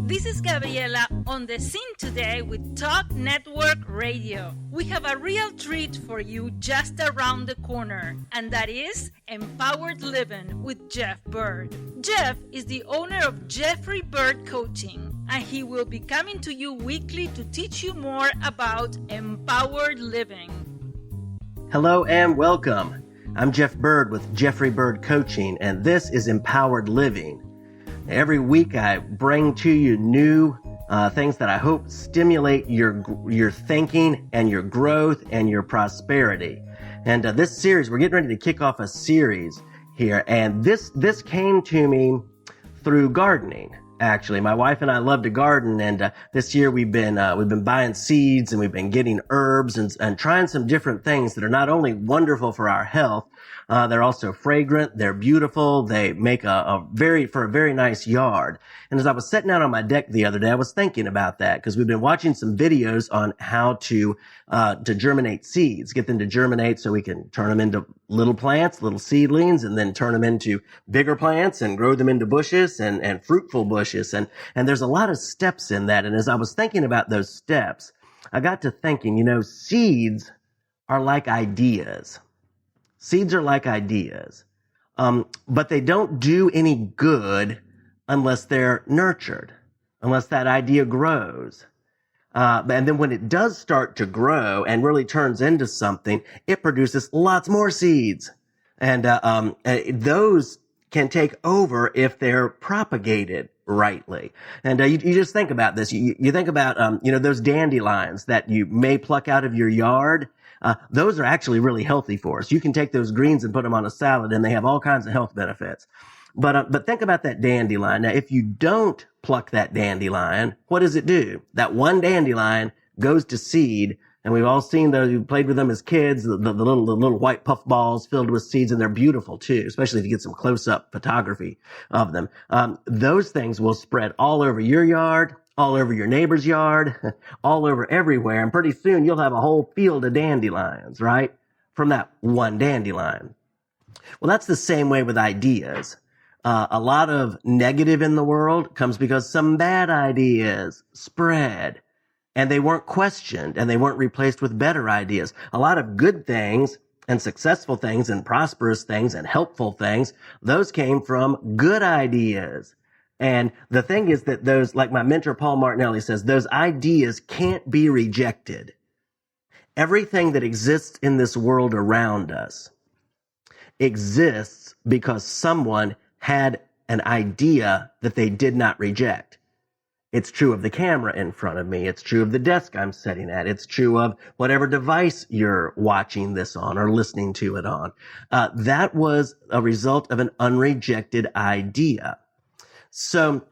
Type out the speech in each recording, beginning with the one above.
This is Gabriela on the scene today with Talk Network Radio. We have a real treat for you just around the corner, and that is Empowered Living with Jeff Byrd. Jeff is the owner of Jeffrey Byrd Coaching, and he will be coming to you weekly to teach you more about empowered living. Hello and welcome. I'm Jeff Byrd with Jeffrey Byrd Coaching, and this is Empowered Living. Every week I bring to you new things that I hope stimulate your thinking and your growth and your prosperity. And this series, we're getting ready to kick off a series here, and this came to me through gardening. Actually, my wife and I love to garden, and this year we've been buying seeds, and we've been getting herbs and trying some different things that are not only wonderful for our health, they're also fragrant, they're beautiful, they make a very nice yard. And as I was sitting out on my deck the other day, I was thinking about that because we've been watching some videos on how to germinate seeds, get them to germinate so we can turn them into little plants, little seedlings, and then turn them into bigger plants and grow them into bushes and fruitful bushes. And there's a lot of steps in that. And as I was thinking about those steps, I got to thinking, seeds are like ideas. Seeds are like ideas, but they don't do any good unless they're nurtured, unless that idea grows. And then when it does start to grow and really turns into something, it produces lots more seeds. And those can take over if they're propagated rightly. And you just think about this. You think about, those dandelions that you may pluck out of your yard. Those are actually really healthy for us. You can take those greens and put them on a salad, and they have all kinds of health benefits. But think about that dandelion. Now, if you don't pluck that dandelion, what does it do? That one dandelion goes to seed, and we've all seen those who played with them as kids, the little white puff balls filled with seeds, and they're beautiful too, especially if you get some close-up photography of them. Those things will spread all over your yard, all over your neighbor's yard, all over everywhere, and pretty soon you'll have a whole field of dandelions, right? From that one dandelion. Well, that's the same way with ideas. A lot of negative in the world comes because some bad ideas spread, and they weren't questioned, and they weren't replaced with better ideas. A lot of good things and successful things and prosperous things and helpful things, those came from good ideas. And the thing is that those, like my mentor Paul Martinelli says, those ideas can't be rejected. Everything that exists in this world around us exists because someone had an idea that they did not reject. It's true of the camera in front of me. It's true of the desk I'm sitting at. It's true of whatever device you're watching this on or listening to it on. That was a result of an unrejected idea. So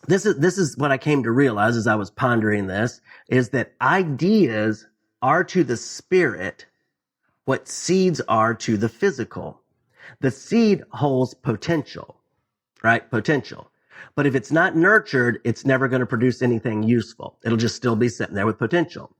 this is what I came to realize as I was pondering this, is that ideas are to the spirit what seeds are to the physical. The seed holds potential, right? Potential. But if it's not nurtured, it's never going to produce anything useful. It'll just still be sitting there with potential.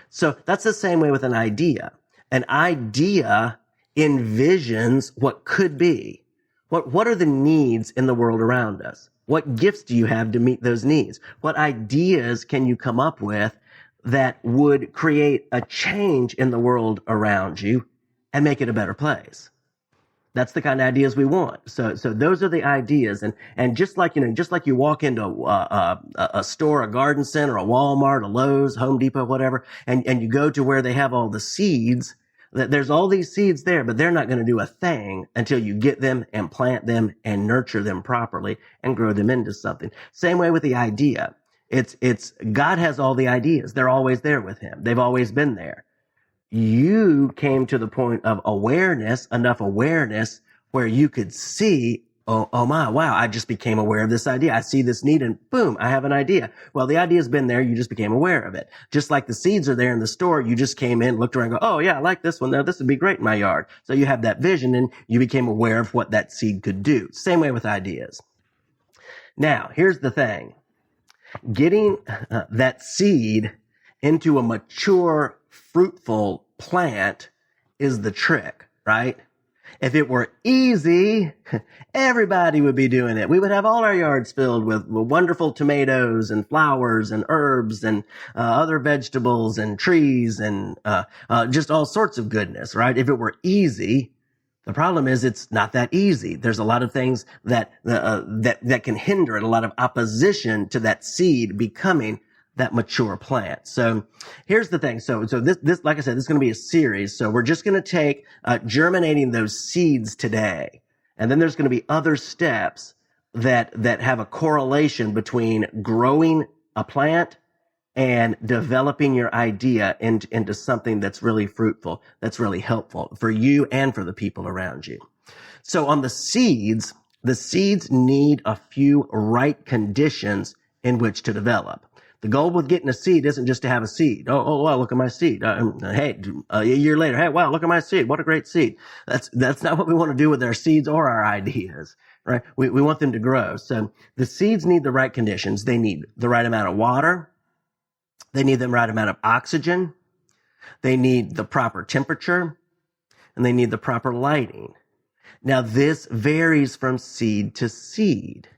So that's the same way with an idea. An idea envisions what could be. What are the needs in the world around us? What gifts do you have to meet those needs? What ideas can you come up with that would create a change in the world around you and make it a better place? That's the kind of ideas we want. So those are the ideas. And just like you walk into a store, a garden center, a Walmart, a Lowe's, Home Depot, whatever, and you go to where they have all the seeds, that there's all these seeds there, but they're not going to do a thing until you get them and plant them and nurture them properly and grow them into something. Same way with the idea. It's God has all the ideas. They're always there with him. They've always been there. You came to the point of awareness, enough awareness where you could see, oh my, wow, I just became aware of this idea. I see this need and boom, I have an idea. Well, the idea's been there. You just became aware of it. Just like the seeds are there in the store. You just came in, looked around and go, oh yeah, I like this one. Now this would be great in my yard. So you have that vision and you became aware of what that seed could do. Same way with ideas. Now, here's the thing. Getting that seed into a mature, fruitful plant is the trick, right? If it were easy, everybody would be doing it. We would have all our yards filled with wonderful tomatoes and flowers and herbs and other vegetables and trees and just all sorts of goodness, right? If it were easy, the problem is it's not that easy. There's a lot of things that can hinder it, a lot of opposition to that seed becoming that mature plant. So here's the thing. So this, like I said, this is going to be a series. So we're just going to take germinating those seeds today. And then there's going to be other steps that have a correlation between growing a plant and developing your idea into something that's really fruitful, that's really helpful for you and for the people around you. So on the seeds need a few right conditions in which to develop. The goal with getting a seed isn't just to have a seed. Oh, wow, look at my seed. Hey, a year later, hey, wow, look at my seed. What a great seed. That's not what we want to do with our seeds or our ideas, right? We want them to grow. So the seeds need the right conditions. They need the right amount of water. They need the right amount of oxygen. They need the proper temperature, and they need the proper lighting. Now, this varies from seed to seed.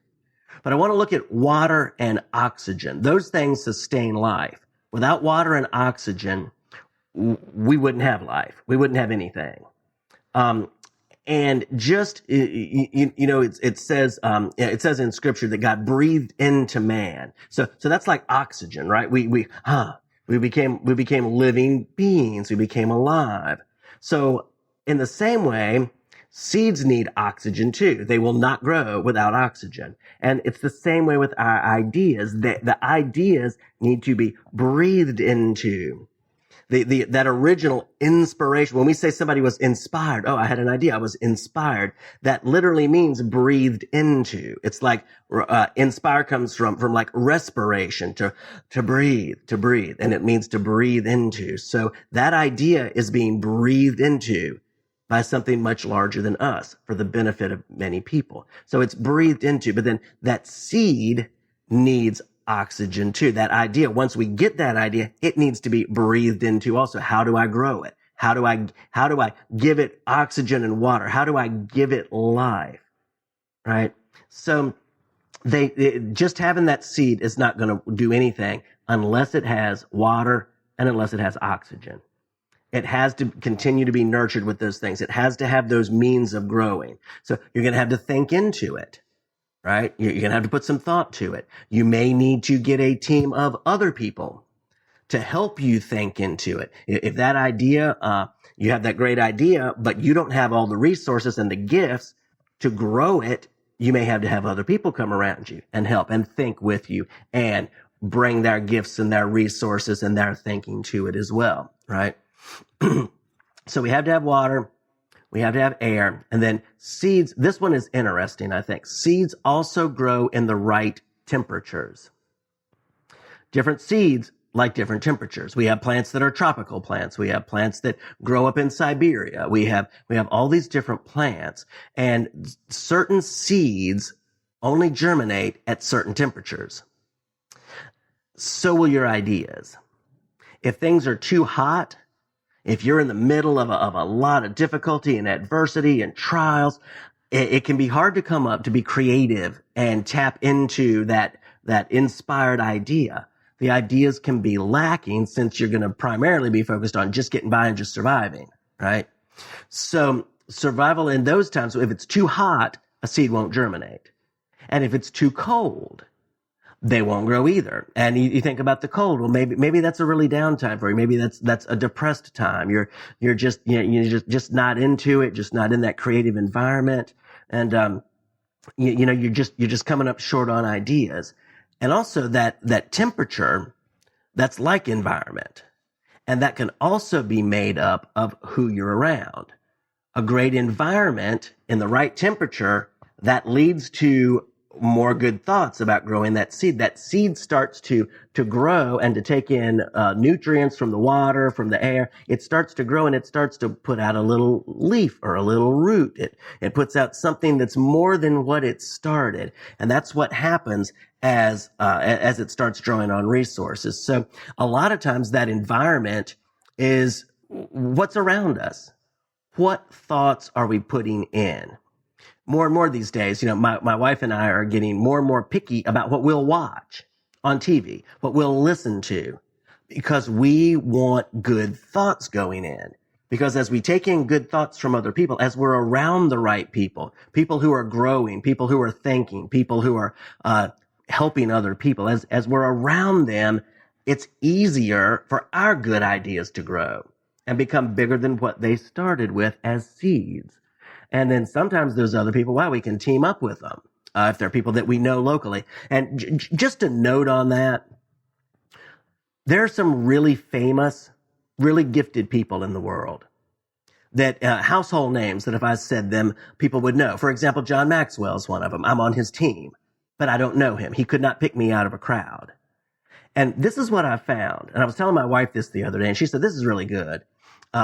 But I want to look at water and oxygen. Those things sustain life. Without water and oxygen, we wouldn't have life. We wouldn't have anything. And just, it says in scripture that God breathed into man. So that's like oxygen, right? We became living beings. We became alive. So in the same way, seeds need oxygen too. They will not grow without oxygen. And it's the same way with our ideas. The ideas need to be breathed into. That original inspiration, when we say somebody was inspired, I had an idea, I was inspired, that literally means breathed into. It's like, inspire comes from like respiration, to breathe, and it means to breathe into. So that idea is being breathed into by something much larger than us for the benefit of many people. So it's breathed into, but then that seed needs oxygen too. That idea, once we get that idea, it needs to be breathed into also. How do I grow it? How do I give it oxygen and water? How do I give it life? Right? So just having that seed is not going to do anything unless it has water and unless it has oxygen. It has to continue to be nurtured with those things. It has to have those means of growing. So you're going to have to think into it, right? You're going to have to put some thought to it. You may need to get a team of other people to help you think into it. If that idea, you have that great idea, but you don't have all the resources and the gifts to grow it, you may have to have other people come around you and help and think with you and bring their gifts and their resources and their thinking to it as well, right? So we have to have water, we have to have air, and then seeds. This one is interesting, I think. Seeds also grow in the right temperatures. Different seeds like different temperatures. We have plants that are tropical plants. We have plants that grow up in Siberia. We have all these different plants, and certain seeds only germinate at certain temperatures. So will your ideas. If things are too hot, if you're in the middle of a lot of difficulty and adversity and trials, it can be hard to come up to be creative and tap into that inspired idea. The ideas can be lacking since you're going to primarily be focused on just getting by and just surviving, right? So survival in those times, if it's too hot, a seed won't germinate. And if it's too cold, they won't grow either. And you think about the cold. Well, maybe that's a really down time for you. Maybe that's a depressed time. You're just not into it, just not in that creative environment. And, you're just coming up short on ideas. And also that temperature, that's like environment. And that can also be made up of who you're around. A great environment in the right temperature, that leads to more good thoughts about growing that seed. That seed starts to grow and to take in nutrients from the water, from the air. It starts to grow and it starts to put out a little leaf or a little root. It puts out something that's more than what it started. And that's what happens as it starts drawing on resources. So a lot of times that environment is what's around us. What thoughts are we putting in? More and more these days, my wife and I are getting more and more picky about what we'll watch on TV, what we'll listen to, because we want good thoughts going in. Because as we take in good thoughts from other people, as we're around the right people, people who are growing, people who are thinking, people who are helping other people, as we're around them, it's easier for our good ideas to grow and become bigger than what they started with as seeds. And then sometimes those other people, wow, we can team up with them if they're people that we know locally. And just a note on that, there are some really famous, really gifted people in the world that household names that if I said them, people would know. For example, John Maxwell is one of them. I'm on his team, but I don't know him. He could not pick me out of a crowd. And this is what I found. And I was telling my wife this the other day, and she said, this is really good.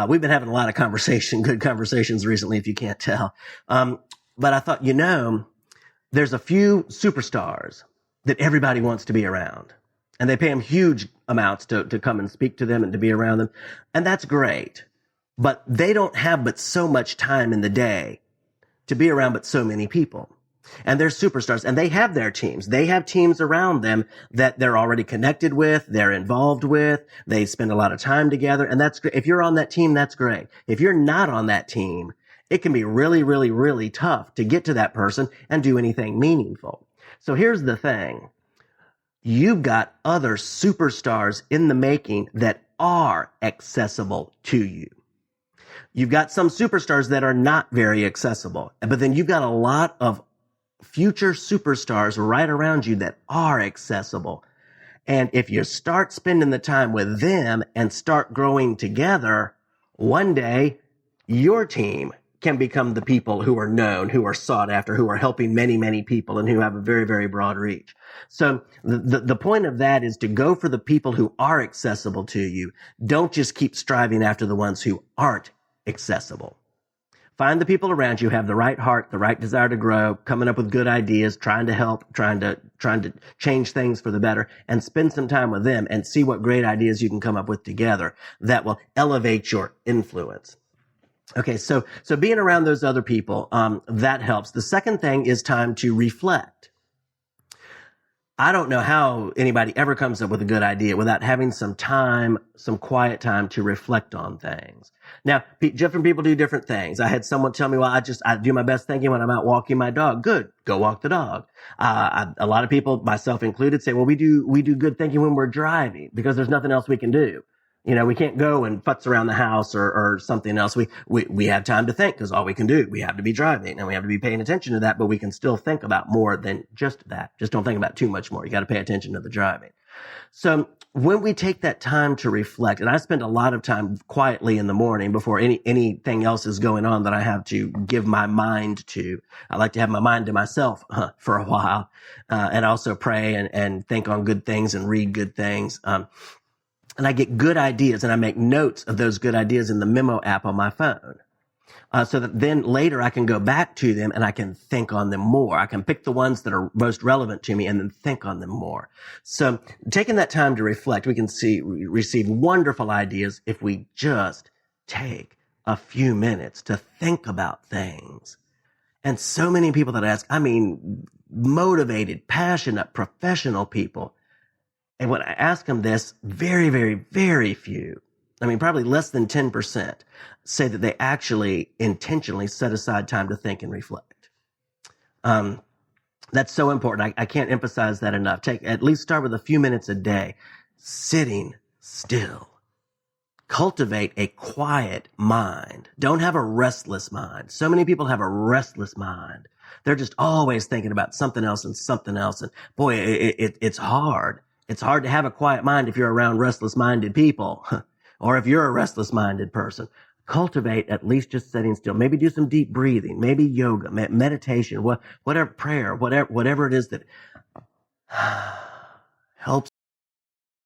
We've been having a lot of good conversations recently, if you can't tell. But I thought, there's a few superstars that everybody wants to be around. And they pay them huge amounts to come and speak to them and to be around them. And that's great. But they don't have but so much time in the day to be around but so many people. And they're superstars, and they have their teams. They have teams around them that they're already connected with, they're involved with, they spend a lot of time together, and that's great. If you're on that team, that's great. If you're not on that team, it can be really, really, really tough to get to that person and do anything meaningful. So here's the thing. You've got other superstars in the making that are accessible to you. You've got some superstars that are not very accessible, but then you've got a lot of future superstars right around you that are accessible. And if you start spending the time with them and start growing together, one day your team can become the people who are known, who are sought after, who are helping many, many people and who have a very, very broad reach. So the point of that is to go for the people who are accessible to you. Don't just keep striving after the ones who aren't accessible. Find the people around you who have the right heart, the right desire to grow, coming up with good ideas, trying to help, trying to change things for the better, and spend some time with them and see what great ideas you can come up with together that will elevate your influence. Okay, so being around those other people, that helps. The second thing is time to reflect. I don't know how anybody ever comes up with a good idea without having some time, some quiet time to reflect on things. Now, different people do different things. I had someone tell me, well, I do my best thinking when I'm out walking my dog. Good. Go walk the dog. A lot of people, myself included, say, well, we do good thinking when we're driving because there's nothing else we can do. We can't go and futz around the house or something else. We have time to think because all we can do, we have to be driving and we have to be paying attention to that, but we can still think about more than just that. Just don't think about too much more. You got to pay attention to the driving. So when we take that time to reflect, and I spend a lot of time quietly in the morning before anything else is going on that I have to give my mind to. I like to have my mind to myself for a while, and also pray and think on good things and read good things. And I get good ideas and I make notes of those good ideas in the memo app on my phone. So that then later I can go back to them and I can think on them more. I can pick the ones that are most relevant to me and then think on them more. So taking that time to reflect, we can receive wonderful ideas if we just take a few minutes to think about things. And so many people that ask, motivated, passionate, professional people. And when I ask them this, very, very, very few, probably less than 10% say that they actually intentionally set aside time to think and reflect. That's so important. I can't emphasize that enough. At least start with a few minutes a day, sitting still. Cultivate a quiet mind. Don't have a restless mind. So many people have a restless mind. They're just always thinking about something else and something else. And boy, it's hard. It's hard to have a quiet mind if you're around restless-minded people or if you're a restless-minded person. Cultivate at least just sitting still. Maybe do some deep breathing, maybe yoga, meditation, whatever, prayer, whatever it is that helps